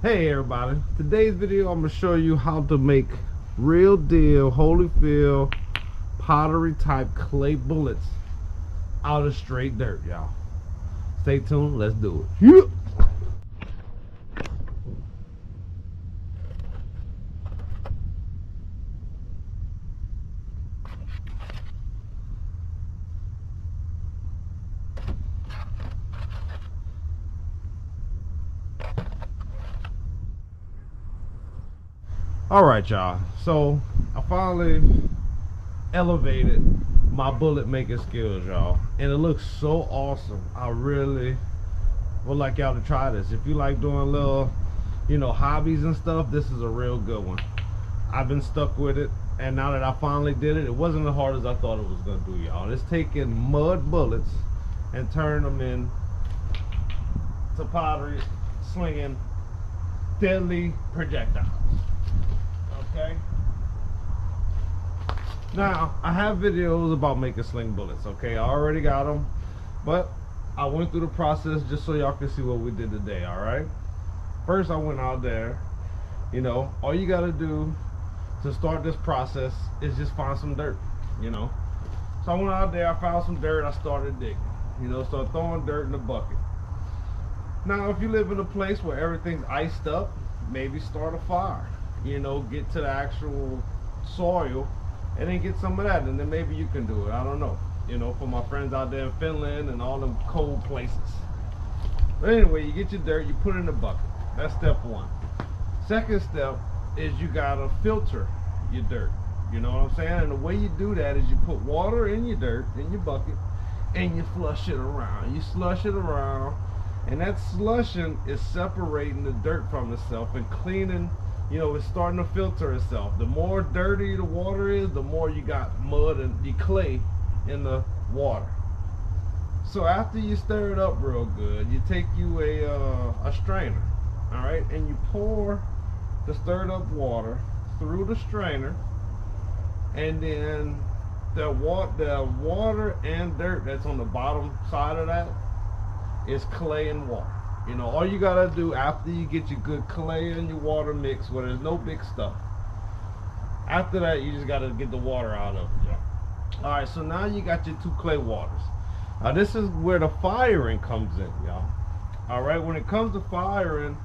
Hey everybody, today's video I'm going to show you how to make real deal Holyfield pottery type clay bullets out of straight dirt, y'all. Stay tuned, let's do it. Yeah. Alright y'all, so I finally elevated my bullet making skills, y'all, and it looks so awesome. I really would like y'all to try this. If you like doing little, hobbies and stuff, this is a real good one. I've been stuck with it, and now that I finally did it, it wasn't as hard as I thought it was gonna do, y'all. It's taking mud bullets and turning them in to pottery slinging deadly projectiles. Okay. Now I have videos about making sling bullets. Okay, I already got them, but I went through the process just so y'all can see what we did today. All right. First, I went out there. All you gotta do to start this process is just find some dirt. So I went out there. I found some dirt. I started digging. Started throwing dirt in the bucket. Now, if you live in a place where everything's iced up, maybe start a fire. Get to the actual soil and then get some of that, and then maybe you can do it. I don't know. For my friends out there in Finland and all them cold places. But anyway, you get your dirt, you put it in the bucket. That's step one. Second step is you gotta filter your dirt. You know what I'm saying? And the way you do that is you put water in your dirt, in your bucket, and you flush it around. You slush it around, and that slushing is separating the dirt from itself and cleaning. It's starting to filter itself. The more dirty the water is, the more you got mud and the clay in the water. So after you stir it up real good, you take you a strainer, all right, and you pour the stirred up water through the strainer, and then the water and dirt that's on the bottom side of that is clay and water. All you gotta do after you get your good clay and your water mix, where there's no big stuff, after that you just gotta get the water out of it. Yeah. Alright, so now you got your two clay waters. Now this is where the firing comes in, y'all. Alright, when it comes to firing,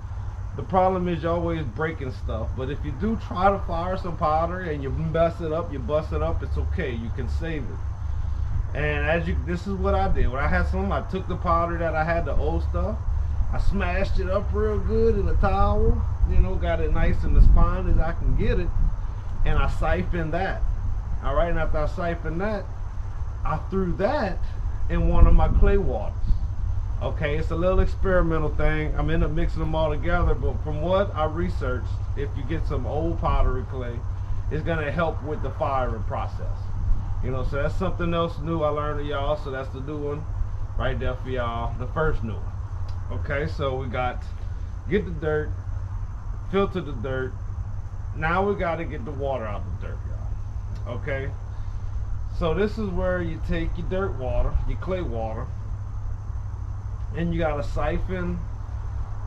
the problem is you're always breaking stuff. But if you do try to fire some pottery and you mess it up, you bust it up, it's okay, you can save it. And this is what I did. When I had some, I took the pottery that I had, the old stuff, I smashed it up real good in a towel, got it nice and as fine as I can get it, and I siphoned that. All right, and after I siphoned that, I threw that in one of my clay waters. Okay, it's a little experimental thing. I'm end up mixing them all together, but from what I researched, if you get some old pottery clay, it's gonna help with the firing process. So that's something else new I learned of y'all, so that's the new one right there for y'all, the first new one. Okay, so we got, get the dirt, filter the dirt. Now we got to get the water out of the dirt, y'all. Okay, so this is where you take your dirt water, your clay water, and you got to siphon.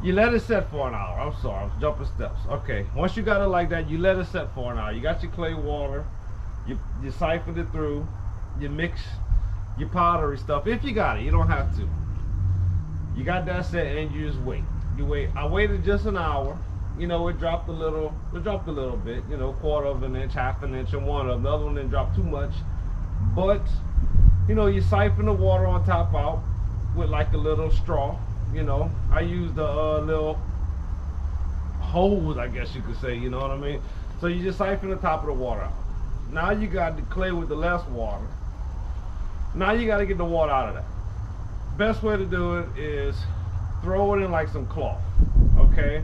You let it set for an hour. I'm sorry, I was jumping steps. Okay, once you got it like that, you let it set for an hour. You got your clay water, you siphon it through, you mix your pottery stuff. If you got it, you don't have to. You got that set and you just wait. You wait. I waited just an hour. It dropped a little bit, quarter of an inch, half an inch, and one of them. The other one didn't drop too much. But, you siphon the water on top out with like a little straw. I used a little hose, I guess you could say, you know what I mean? So you just siphon the top of the water out. Now you got the clay with the less water. Now you got to get the water out of that. Best way to do it is throw it in like some cloth. Okay,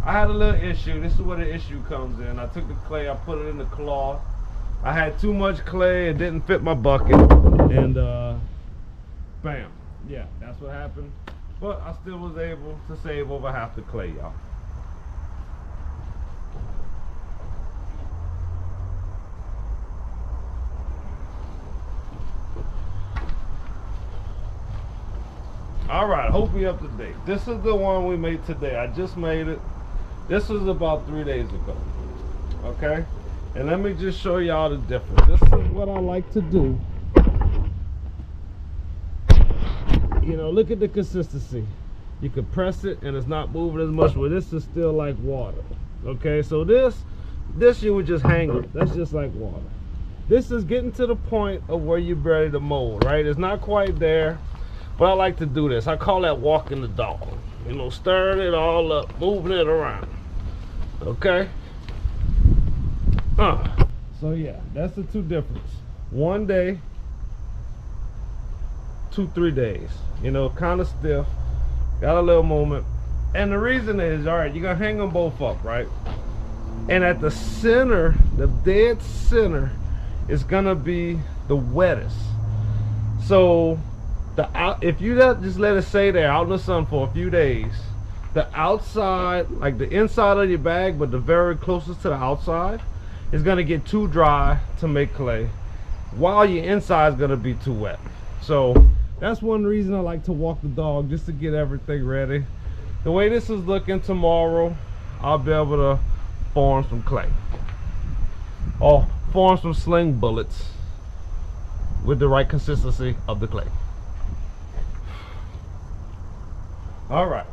I had a little issue. This is where the issue comes in. I took the clay, I put it in the cloth. I had too much clay, it didn't fit my bucket, and bam, yeah, that's what happened. But I still was able to save over half the clay, y'all. Alright, hope we up to date. This is the one we made today. I just made it. This was about 3 days ago. Okay? And let me just show y'all the difference. This is what I like to do. You know, look at the consistency. You can press it and it's not moving as much, but this is still like water. Okay, so this you would just hang it. That's just like water. This is getting to the point of where you're ready to mold, right? It's not quite there, but I like to do this. I call that walking the dog. You know, stirring it all up, moving it around. Okay? So yeah, that's the two difference. 1 day, 2-3 days. You know, kind of stiff, got a little movement. And the reason is, all right, you're gonna hang them both up, right? And at the center, the dead center, is gonna be the wettest. So if you just let it stay there out in the sun for a few days, the outside, like the inside of your bag, but the very closest to the outside, is gonna get too dry to make clay, while your inside is gonna be too wet. So that's one reason I like to walk the dog, just to get everything ready. The way this is looking, tomorrow I'll be able to form some clay, or form some sling bullets with the right consistency of the clay. All right,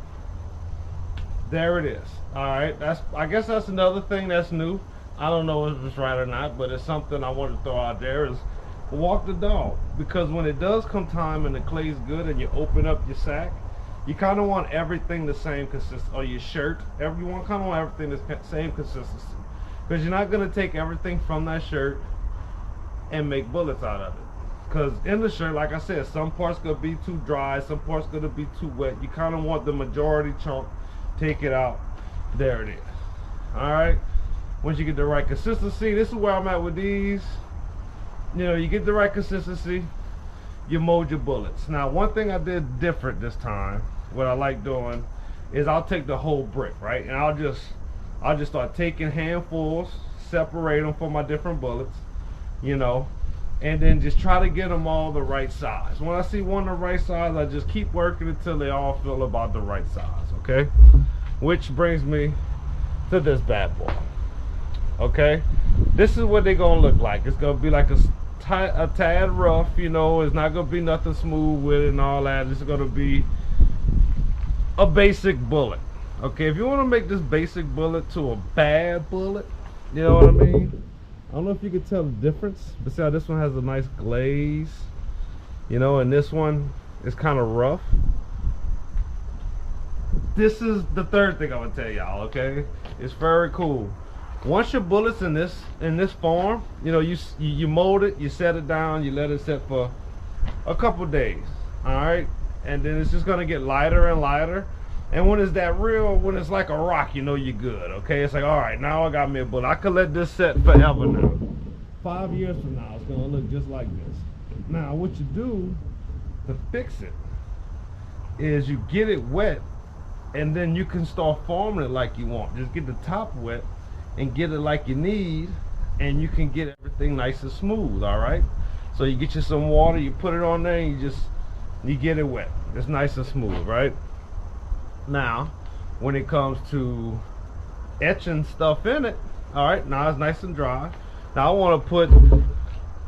there it is. All right, I guess that's another thing that's new. I don't know if it's right or not, but it's something I want to throw out there, is walk the dog. Because when it does come time and the clay's good and you open up your sack, you kind of want everything the same consistency, or your shirt, everyone kind of want everything the same consistency. Because you're not going to take everything from that shirt and make bullets out of it. Because in the shirt, like I said, some parts going to be too dry, some parts going to be too wet. You kind of want the majority chunk, take it out. There it is. All right. Once you get the right consistency, this is where I'm at with these. You know, you get the right consistency, you mold your bullets. Now, one thing I did different this time, what I like doing, is I'll take the whole brick, right? And I'll just start taking handfuls, separate them for my different bullets, you know, and then just try to get them all the right size. When I see one the right size, I just keep working until they all feel about the right size, okay? Which brings me to this bad boy. Okay, this is what they're gonna look like. It's gonna be like a tad rough, you know. It's not gonna be nothing smooth with it and all that. It's gonna be a basic bullet. Okay, if you want to make this basic bullet to a bad bullet, you know what I mean? I don't know if you can tell the difference, but see how this one has a nice glaze, you know, and this one is kind of rough. This is the third thing I'm gonna tell y'all. Okay, it's very cool. Once your bullet's in this form, you know, you mold it, you set it down, you let it set for a couple days. All right, and then it's just gonna get lighter and lighter. And when it's that real, when it's like a rock, you know you're good. Okay, it's like, all right, now I got me a bullet. I could let this set forever now. 5 years from now, it's gonna look just like this. Now, what you do to fix it is you get it wet, and then you can start forming it like you want. Just get the top wet and get it like you need, and you can get everything nice and smooth. All right, so you get you some water, you put it on there, and you get it wet. It's nice and smooth, right? Now when it comes to etching stuff in it, all right, now it's nice and dry. Now I want to put,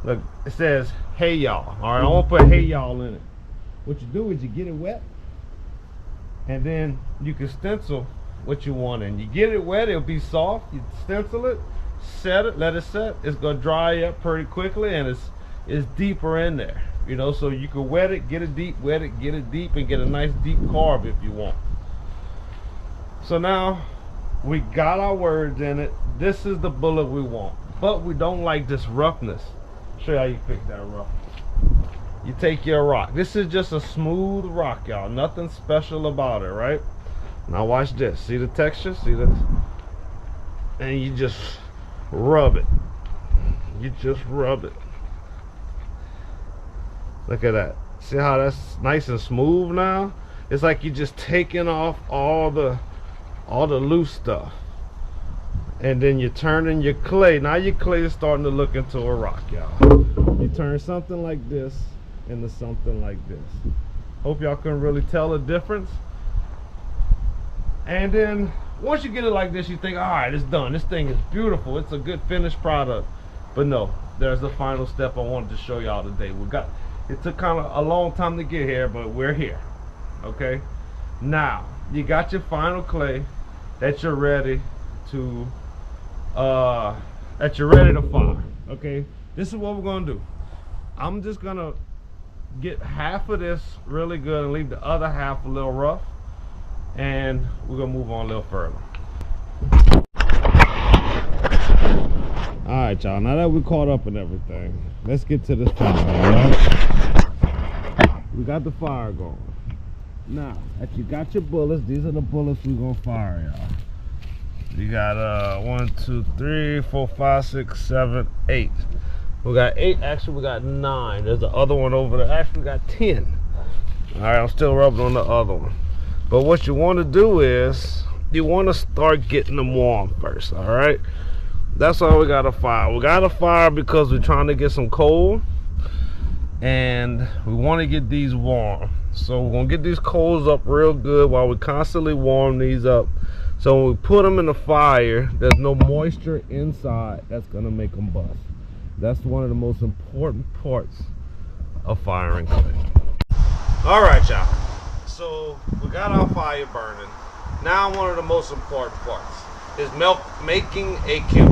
look, it says hey y'all. All right, I want to put hey y'all in it. What you do is you get it wet, and then you can stencil what you want in. You get it wet, it'll be soft. You stencil it, set it, let it set. It's gonna dry up pretty quickly, and it's deeper in there, you know. So you can wet it, get it deep, wet it, get it deep, and get a nice deep carve if you want. So now we got our words in it. This is the bullet we want, but we don't like this roughness. Show you how you fix that roughness. You take your rock. This is just a smooth rock, y'all. Nothing special about it, right? Now watch this. See the texture? See this? And you just rub it. You just rub it. Look at that. See how that's nice and smooth now? It's like you're just taking off all the loose stuff. And then you're turning your clay. Now your clay is starting to look into a rock, y'all. You turn something like this into something like this. Hope y'all can really tell the difference. And then Once you get it like this, you think, all right, it's done. This thing is beautiful. It's a good finished product. But no, there's the final step I wanted to show y'all today. It took kind of a long time to get here, but we're here. Okay. Now you got your final clay that you're ready to fire. Okay. This is what we're gonna do. I'm just gonna get half of this really good and leave the other half a little rough, and we're gonna move on a little further. All right, y'all, now that we caught up and everything, let's get to this fire. All right? We got the fire going. Now that you got your bullets, these are the bullets we're gonna fire, y'all. You got 1 2 3 4 5 6 7 8. We got 8. Actually, we got 9. There's the other one over there. Actually, we got 10. All right, I'm still rubbing on the other one. But what you want to do is you want to start getting them warm first. All right, that's why we got to fire. We got to fire because we're trying to get some coal, and we want to get these warm. So we're gonna get these coals up real good while we constantly warm these up. So when we put them in the fire, there's no moisture inside that's gonna make them bust. That's one of the most important parts of firing clay. All right, y'all. So we got our fire burning. Now one of the most important parts is making a kiln.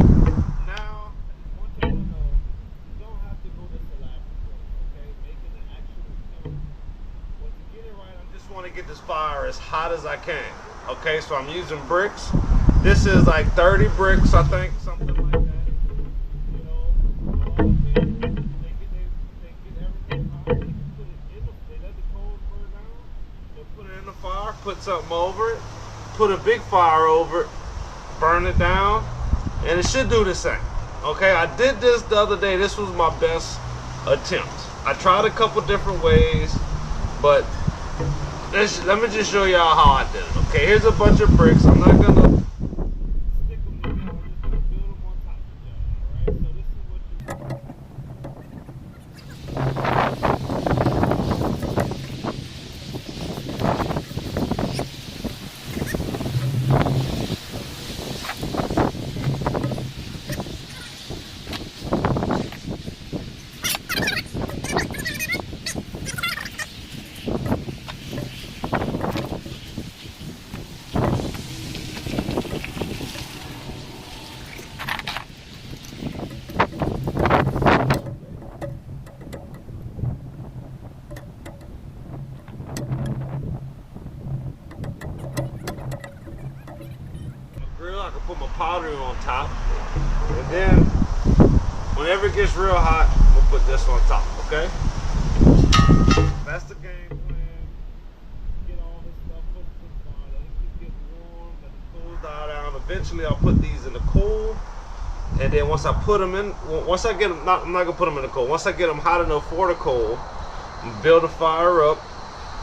Now, one thing to know, you don't have to go this elaborate, okay? Making an actual kiln. But to get it right, I just want to get this fire as hot as I can. Okay, so I'm using bricks. This is like 30 bricks, I think, something like that. You know, they get everything hot. They can put it in they let the coals burn down. They put it in the fire, put something over it, put a big fire over it, burn it down, and it should do the same. Okay, I did this the other day. This was my best attempt. I tried a couple different ways, but let me just show y'all how I did it. Okay, here's a bunch of bricks. I'm not gonna stick them together. I'm just gonna build them on top of each other. Alright, so this is what you I can put my powder on top, and then whenever it gets real hot, we'll put this on top. Okay, that's the game plan. Get all this stuff put in the fire, let it get warm, let the coals die down. Eventually I'll put these in the coal, and then once I put them in, once I get them, I'm not gonna put them in the coal. Once I get them hot enough for the coal, I'm gonna build the fire up.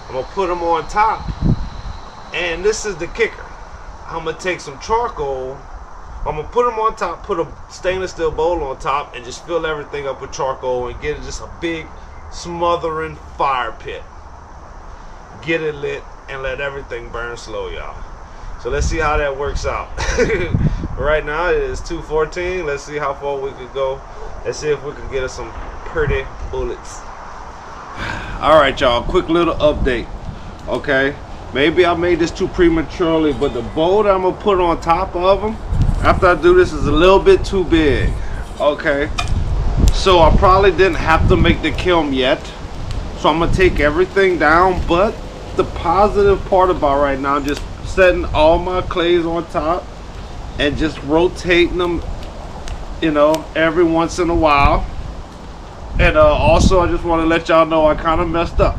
I'm gonna put them on top, and this is the kicker. I'm gonna take some charcoal, I'm gonna put them on top, put a stainless steel bowl on top, and just fill everything up with charcoal and get it just a big smothering fire pit. Get it lit and let everything burn slow, y'all. So let's see how that works out. Right now it is 2:14. Let's see how far we could go. Let's see if we can get us some pretty bullets. All right, y'all, quick little update. Okay, maybe I made this too prematurely, but the bowl that I'm gonna put on top of them after I do this is a little bit too big. Okay, so I probably didn't have to make the kiln yet, so I'm gonna take everything down. But the positive part about right now, just setting all my clays on top and just rotating them, you know, every once in a while. And also I just want to let y'all know I kind of messed up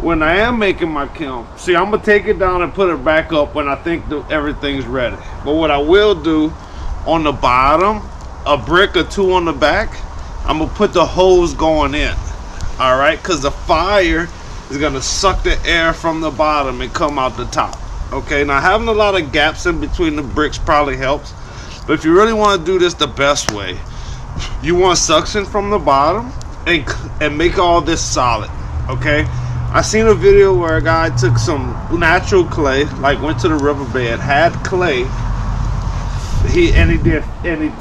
when I am making my kiln. See, I'm gonna take it down and put it back up when I think everything's ready. But what I will do on the bottom, a brick or two on the back, I'm gonna put the hose going in. All right, because the fire is gonna suck the air from the bottom and come out the top. Okay, now having a lot of gaps in between the bricks probably helps, but if you really want to do this the best way, you want suction from the bottom and make all this solid. Okay, I seen a video where a guy took some natural clay, like went to the riverbed, had clay. He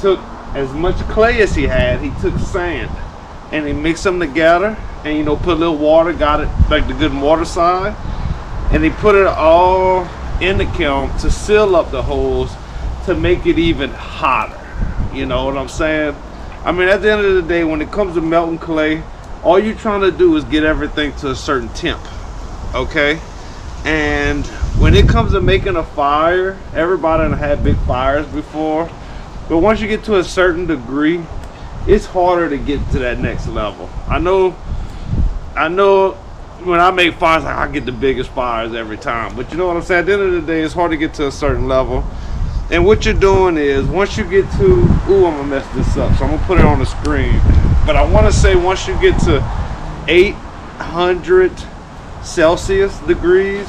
took as much clay as he had. He took sand and he mixed them together, and, you know, put a little water, got it like the good mortar side, and he put it all in the kiln to seal up the holes to make it even hotter. You know what I'm saying? I mean, at the end of the day, when it comes to melting clay, all you're trying to do is get everything to a certain temp, okay? And when it comes to making a fire, everybody done had big fires before, but once you get to a certain degree, it's harder to get to that next level. I know when I make fires, like, I get the biggest fires every time, but you know what I'm saying? At the end of the day, it's hard to get to a certain level. And what you're doing is, once you get to, ooh, I'm gonna mess this up, so I'm gonna put it on the screen. But I wanna say once you get to 800 Celsius degrees,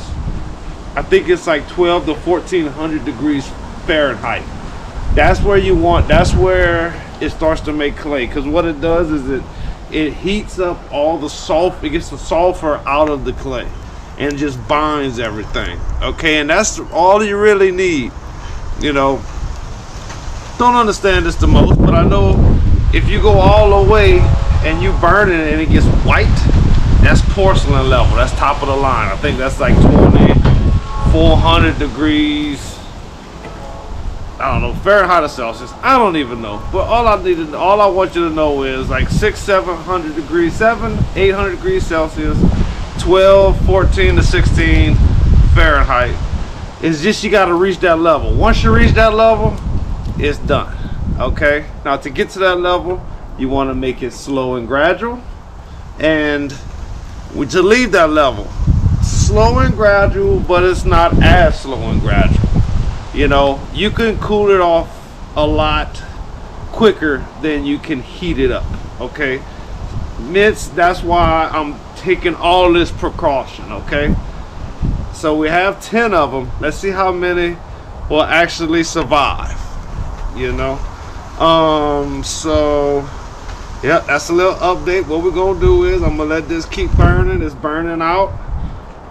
I think it's like 12 to 1400 degrees Fahrenheit. That's where you want, that's where it starts to make clay. Because what it does is it heats up all the sulfur, it gets the sulfur out of the clay and just binds everything. Okay, and that's all you really need. You know, don't understand this the most, but I know if you go all the way and you burn it and it gets white, that's porcelain level. That's top of the line. I think that's like 2400 degrees. I don't know, Fahrenheit or Celsius. I don't even know. But all I want you to know is like 700 degrees, 800 degrees Celsius, 12, 14 to 16 Fahrenheit. It's just you got to reach that level. Once you reach that level, it's done. Okay? Now to get to that level, you want to make it slow and gradual. And to leave that level, slow and gradual, but it's not as slow and gradual. You know, you can cool it off a lot quicker than you can heat it up. Okay? That's why I'm taking all this precaution. Okay? So we have 10 of them. Let's see how many will actually survive. You know? So yeah, that's a little update. What we're gonna do is I'm gonna let this keep burning. It's burning out.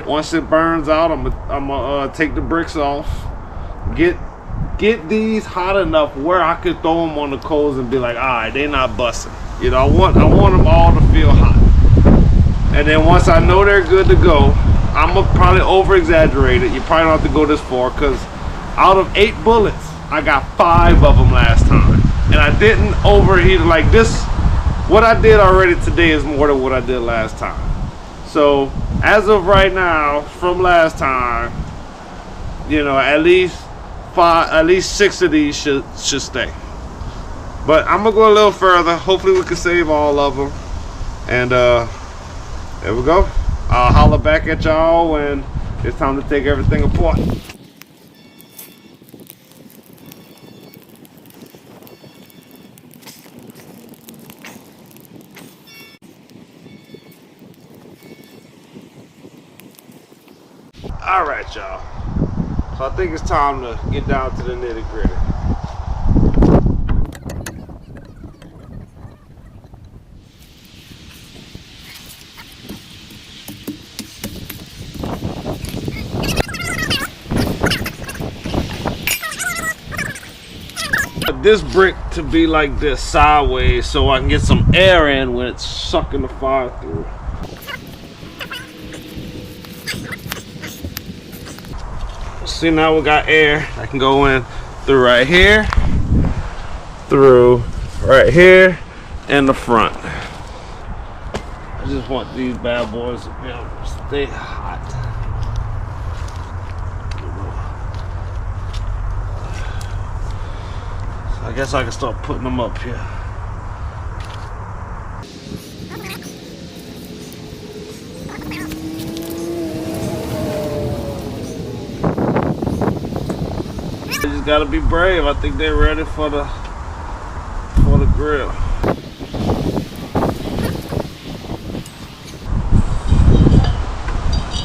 Once it burns out, I'm gonna take the bricks off. Get these hot enough where I could throw them on the coals and be like, all right, they're not busting. You know, I want them all to feel hot. And then once I know they're good to go, I'm gonna probably over exaggerate it. You probably don't have to go this far, because out of 8 bullets, I got 5 of them last time. And I didn't overheat it like this. What I did already today is more than what I did last time. So as of right now, from last time, you know, at least 6 of these should stay. But I'm gonna go a little further. Hopefully we can save all of them. And there we go. I'll holler back at y'all when it's time to take everything apart. All right, y'all. So I think it's time to get down to the nitty-gritty. This brick to be like this sideways so I can get some air in when it's sucking the fire through. See, now we got air. I can go in through right here, through right here, and the front. I just want these bad boys to be able to stay hot. I guess I can start putting them up here. They just gotta be brave. I think they're ready for the grill.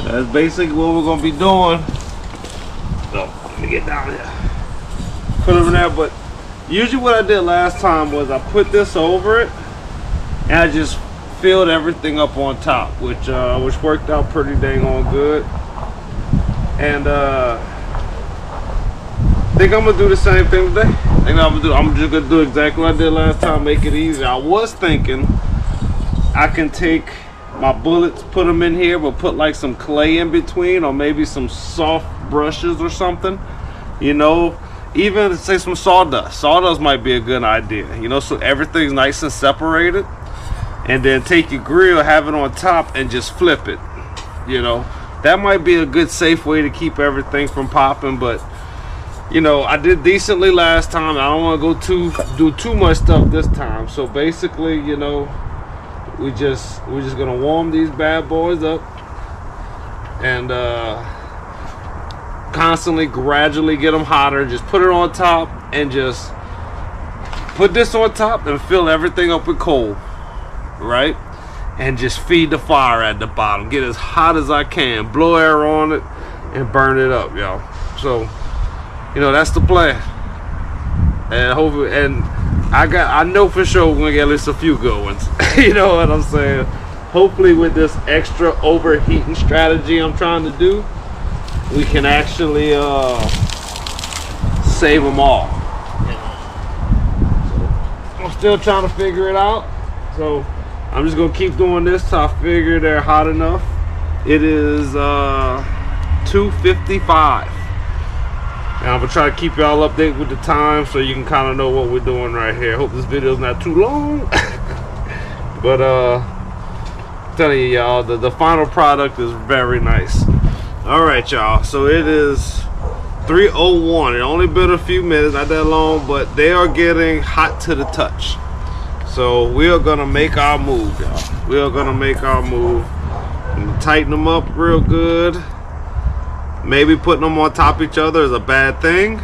That's basically what we're gonna be doing. So, let me get down here. Put them in there, but usually what I did last time was I put this over it and I just filled everything up on top, which worked out pretty dang on good. And I think I'm gonna do the same thing today. I'm just gonna do exactly what I did last time, make it easy. I was thinking I can take my bullets, put them in here, but put like some clay in between, or maybe some soft brushes or something, you know. Even say some sawdust might be a good idea, you know, so everything's nice and separated. And then take your grill, have it on top, and just flip it, you know. That might be a good safe way to keep everything from popping. But you know, I did decently last time. I don't want to do too much stuff this time. So basically, you know, we're just gonna warm these bad boys up and constantly, gradually get them hotter. Just put it on top and just put this on top and fill everything up with coal, right? And just feed the fire at the bottom. Get as hot as I can. Blow air on it and burn it up, y'all. So, you know, that's the plan. And hopefully, and I know for sure we're gonna get at least a few good ones. You know what I'm saying? Hopefully with this extra overheating strategy I'm trying to do, we can actually save them all. So, I'm still trying to figure it out. So I'm just gonna keep doing this till I figure they're hot enough. It is 2:55, and I'm gonna try to keep y'all updated with the time so you can kind of know what we're doing right here. Hope this video is not too long. But I'm telling you, y'all, the final product is very nice. All right, y'all, so it is 3:01. It only been a few minutes, not that long, but they are getting hot to the touch. So we are gonna make our move, y'all. We are gonna make our move. I'm gonna tighten them up real good. Maybe putting them on top of each other is a bad thing,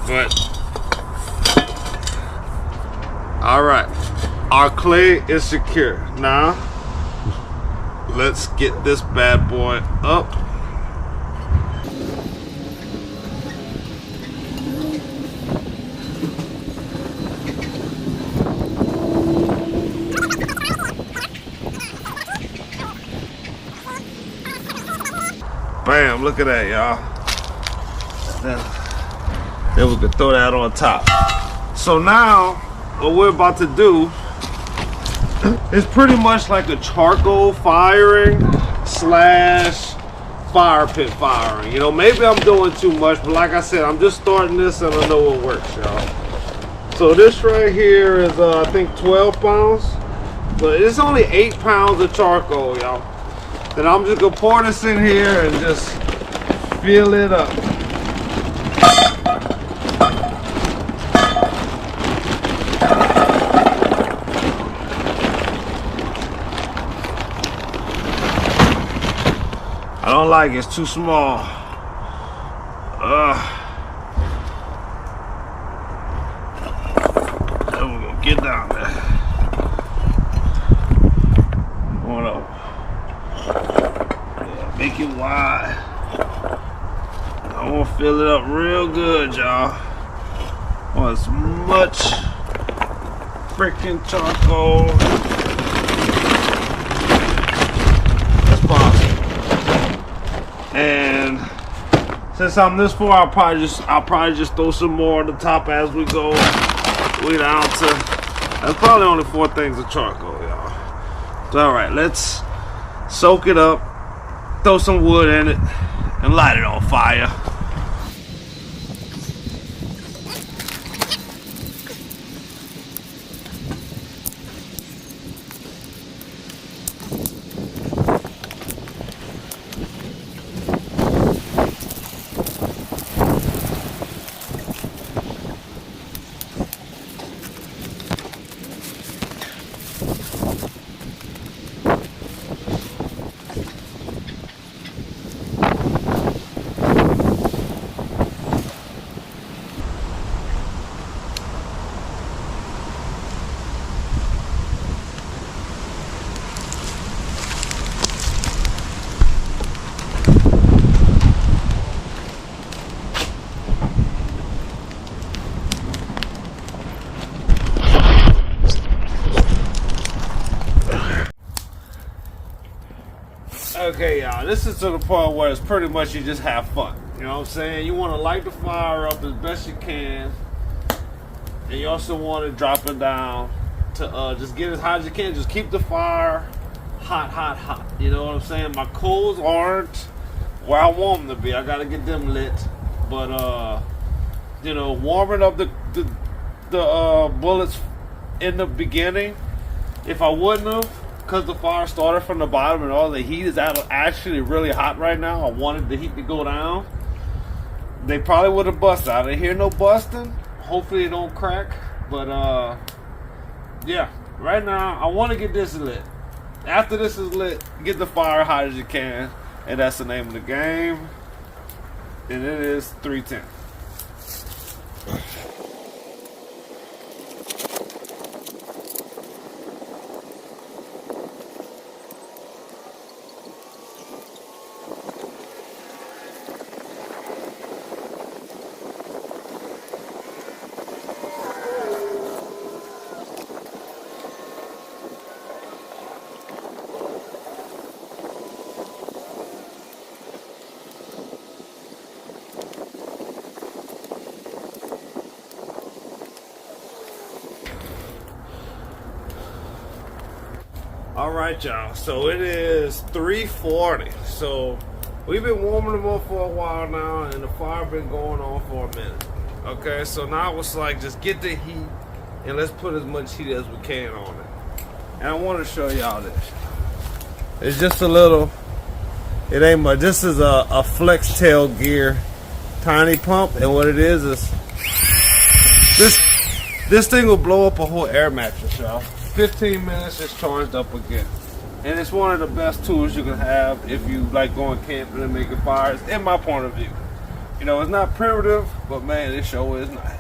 but all right, our clay is secure. Now let's get this bad boy up. Bam, look at that, y'all. Then we can throw that on top. So now, what we're about to do is pretty much like a charcoal firing slash fire pit firing. You know, maybe I'm doing too much, but like I said, I'm just starting this and I know what works, y'all. So this right here is, I think 12 pounds. But it's only 8 pounds of charcoal, y'all. Then I'm just gonna pour this in here and just fill it up. I don't like it, it's too small. Then we're gonna get down there. Going up. Make it wide. I want to fill it up real good, y'all. I want as much freaking charcoal as possible. And since I'm this far, I'll probably just throw some more on the top as we go. We down to, that's probably only 4 things of charcoal, y'all. So, all right, let's soak it up. Throw some wood in it and light it on fire. Okay, y'all, this is to the point where it's pretty much you just have fun. You know what I'm saying? You want to light the fire up as best you can. And you also want to drop it down to just get as hot as you can. Just keep the fire hot, hot, hot. You know what I'm saying? My coals aren't where I want them to be. I got to get them lit. But, you know, warming up the bullets in the beginning, if I wouldn't have, because the fire started from the bottom and all the heat is actually really hot right now, I wanted the heat to go down, they probably would have busted. I didn't hear no busting. Hopefully it don't crack. But yeah, right now I want to get this lit. After this is lit, get the fire hot as you can, and that's the name of the game. And it is 310. Alright, y'all, so it is 3:40. So we've been warming them up for a while now, and the fire been going on for a minute. Okay, so now it's like just get the heat and let's put as much heat as we can on it. And I want to show y'all this. It's just a little, it ain't much. This is a flex tail gear tiny pump, and what it is this thing will blow up a whole air mattress, y'all. 15 minutes, it's charged up again. And it's one of the best tools you can have if you like going camping and making fires, in my point of view. You know, it's not primitive, but man, this show is nice.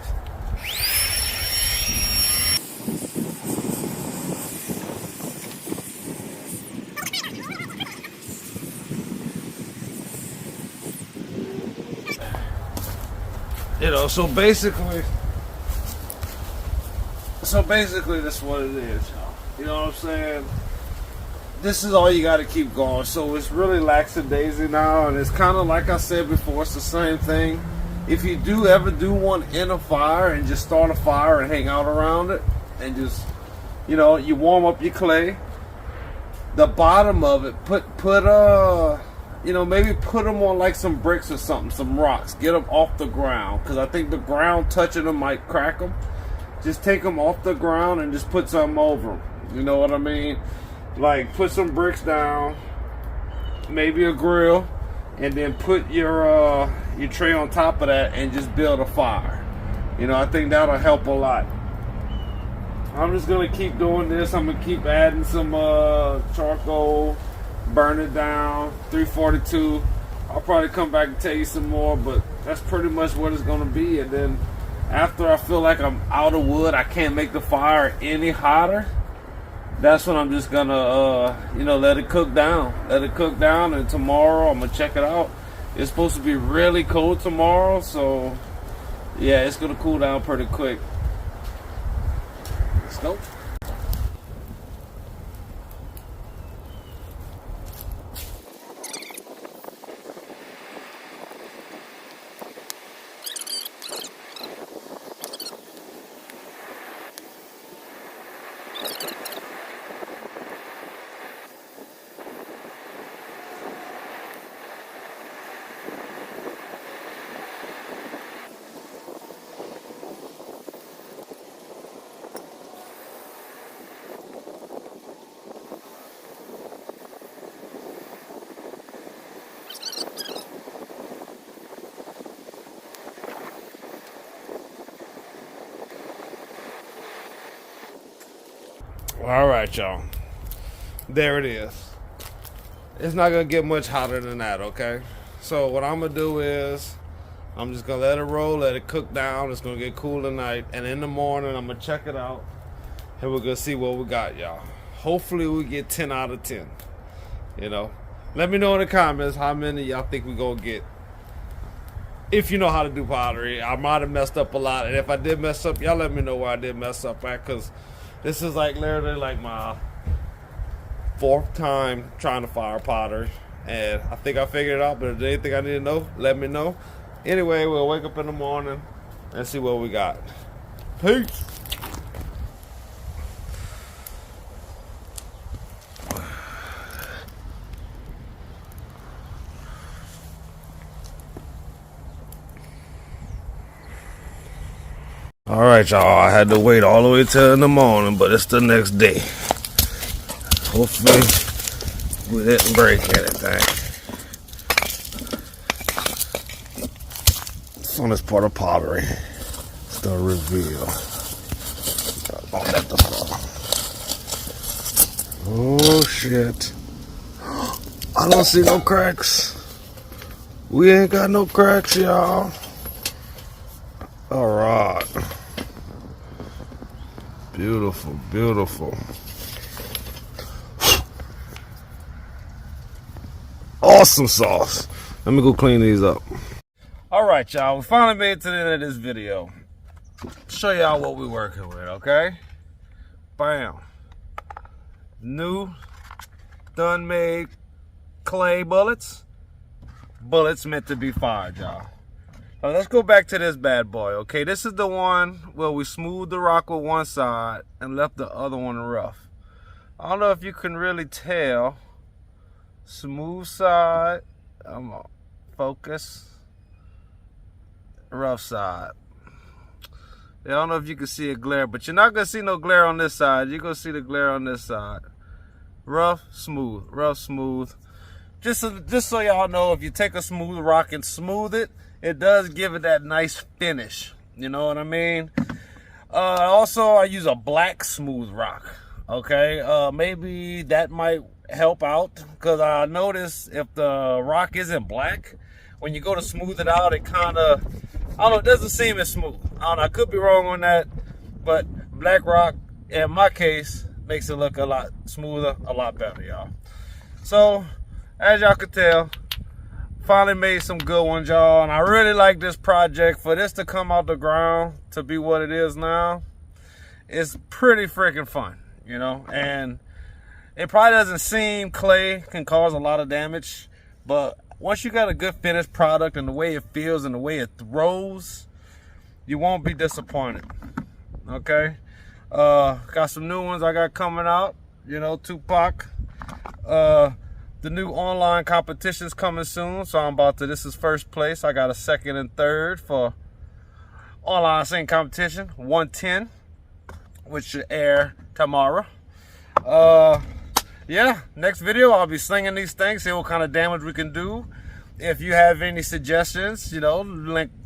You know, so basically this is what it is, y'all. You know what I'm saying? This is all you got to keep going. So it's really lackadaisy now, and it's kind of like I said before, it's the same thing. If you do ever do one in a fire and just start a fire and hang out around it and just, you know, you warm up your clay, the bottom of it, you know, maybe put them on like some bricks or something, some rocks, get them off the ground, because I think the ground touching them might crack them. Just take them off the ground and just put something over them. You know what I mean? Like put some bricks down, maybe a grill, and then put your tray on top of that and just build a fire. You know, I think that'll help a lot. I'm just gonna keep doing this. I'm gonna keep adding some charcoal, burn it down, 342. I'll probably come back and tell you some more, but that's pretty much what it's gonna be. And then after I feel like I'm out of wood, I can't make the fire any hotter, that's when I'm just gonna you know, let it cook down. And tomorrow I'm gonna check it out. It's supposed to be really cold tomorrow, so yeah, it's gonna cool down pretty quick. Let's go. All right, y'all. There it is. It's not gonna get much hotter than that, okay? So what I'm gonna do is I'm just gonna let it roll, let it cook down. It's gonna get cool tonight, and in the morning I'm gonna check it out, and we're gonna see what we got, y'all. Hopefully we get 10 out of 10. You know, let me know in the comments how many y'all think we gonna get. If you know how to do pottery, I might have messed up a lot, and if I did mess up, y'all let me know where I did mess up at, because this is like literally like my 4th time trying to fire pottery, And I think I figured it out, but if there's anything I need to know, let me know. Anyway, we'll wake up in the morning and see what we got. Peace. All right, y'all. I had to wait all the way till in the morning, but it's the next day. Hopefully, we didn't break anything. It's on this part of pottery. It's the reveal. Don't let the fall. Oh shit! I don't see no cracks. We ain't got no cracks, y'all. All right. Beautiful, beautiful. Awesome sauce. Let me go clean these up. All right, y'all. We finally made it to the end of this video. Show y'all what we're working with, okay? Bam. New, done made clay bullets. Bullets meant to be fired, y'all. Now let's go back to this bad boy, okay? This is the one where we smoothed the rock with one side and left the other one rough. I don't know if you can really tell. Smooth side, focus, rough side. I don't know if you can see a glare, but you're not gonna see no glare on this side. You're gonna see the glare on this side. Rough, smooth, rough, smooth. Just so y'all know, if you take a smooth rock and smooth it, it does give it that nice finish. You know what I mean? Also, I use a black smooth rock. Okay, maybe that might help out, because I notice if the rock isn't black, when you go to smooth it out, it kind of, I don't know, it doesn't seem as smooth. I don't know, I could be wrong on that, but black rock, in my case, makes it look a lot smoother, a lot better, y'all. So, as y'all can tell, finally made some good ones, y'all, and I really like this project. For this to come out the ground to be what it is now, it's pretty freaking fun, you know. And it probably doesn't seem, clay can cause a lot of damage, but once you got a good finished product and the way it feels and the way it throws, you won't be disappointed. Okay, got some new ones I got coming out, you know, Tupac. The new online competition's coming soon, so I'm about to, this is first place. I got a second and third for online singing competition, 110, which should air tomorrow. Yeah, next video I'll be slinging these things, see what kind of damage we can do. If you have any suggestions, you know,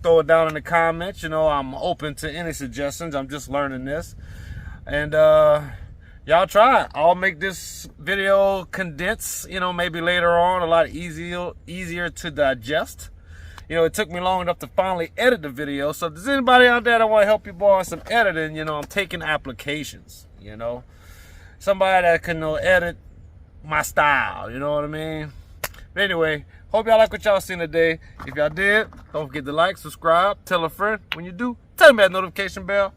throw it down in the comments. You know, I'm open to any suggestions. I'm just learning this. And y'all try it. I'll make this video condense, you know, maybe later on, a lot easier to digest. You know, it took me long enough to finally edit the video. So if there's anybody out there that want to help you boy on some editing, you know, I'm taking applications, you know. Somebody that can edit my style, you know what I mean? But anyway, hope y'all like what y'all seen today. If y'all did, don't forget to like, subscribe, tell a friend. When you do, tell them that notification bell.